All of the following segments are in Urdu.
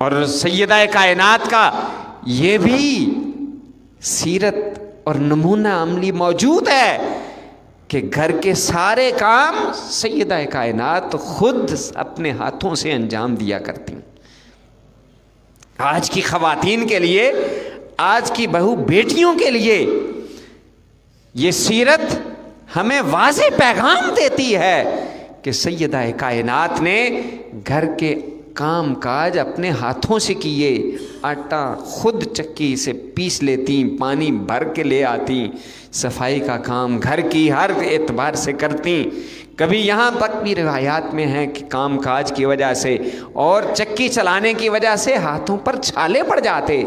اور سیدہ کائنات کا یہ بھی سیرت اور نمونہ عملی موجود ہے کہ گھر کے سارے کام سیدہ کائنات خود اپنے ہاتھوں سے انجام دیا کرتی. آج کی خواتین کے لیے، آج کی بہو بیٹیوں کے لیے یہ سیرت ہمیں واضح پیغام دیتی ہے کہ سیدہ کائنات نے گھر کے کام کاج اپنے ہاتھوں سے کیے. آٹا خود چکی سے پیس لیتی، پانی بھر کے لے آتی، صفائی کا کام گھر کی ہر اعتبار سے کرتی. کبھی یہاں تک بھی روایات میں ہے کہ کام کاج کی وجہ سے اور چکی چلانے کی وجہ سے ہاتھوں پر چھالے پڑ جاتے.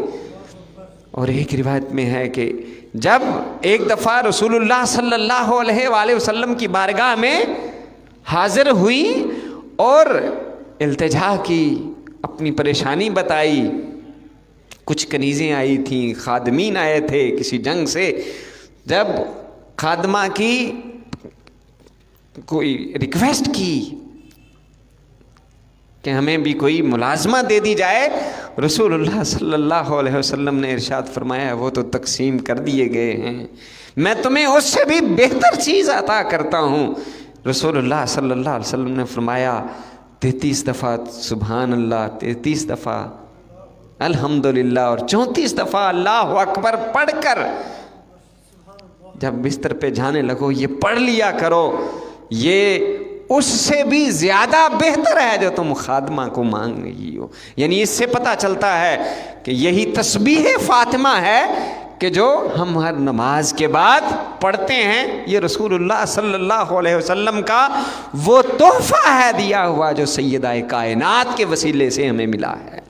اور ایک روایت میں ہے کہ جب ایک دفعہ رسول اللہ صلی اللہ علیہ وآلہ وسلم کی بارگاہ میں حاضر ہوئی اور التجا کی، اپنی پریشانی بتائی. کچھ کنیزیں آئی تھیں، خادمین آئے تھے کسی جنگ سے. جب خادمہ کی کوئی ریکویسٹ کی کہ ہمیں بھی کوئی ملازمہ دے دی جائے، رسول اللہ صلی اللہ علیہ وسلم نے ارشاد فرمایا وہ تو تقسیم کر دیے گئے ہیں، میں تمہیں اس سے بھی بہتر چیز عطا کرتا ہوں. رسول اللہ صلی اللہ علیہ وسلم نے فرمایا 33 دفعہ سبحان اللہ، 33 دفعہ الحمدللہ اور 34 دفعہ اللہ اکبر پڑھ کر جب بستر پہ جانے لگو یہ پڑھ لیا کرو، یہ اس سے بھی زیادہ بہتر ہے جو تم خادمہ کو مانگ رہی ہو. یعنی اس سے پتہ چلتا ہے کہ یہی تسبیح فاطمہ ہے کہ جو ہم ہر نماز کے بعد پڑھتے ہیں. یہ رسول اللہ صلی اللہ علیہ وسلم کا وہ تحفہ ہے دیا ہوا جو سیدہ کائنات کے وسیلے سے ہمیں ملا ہے.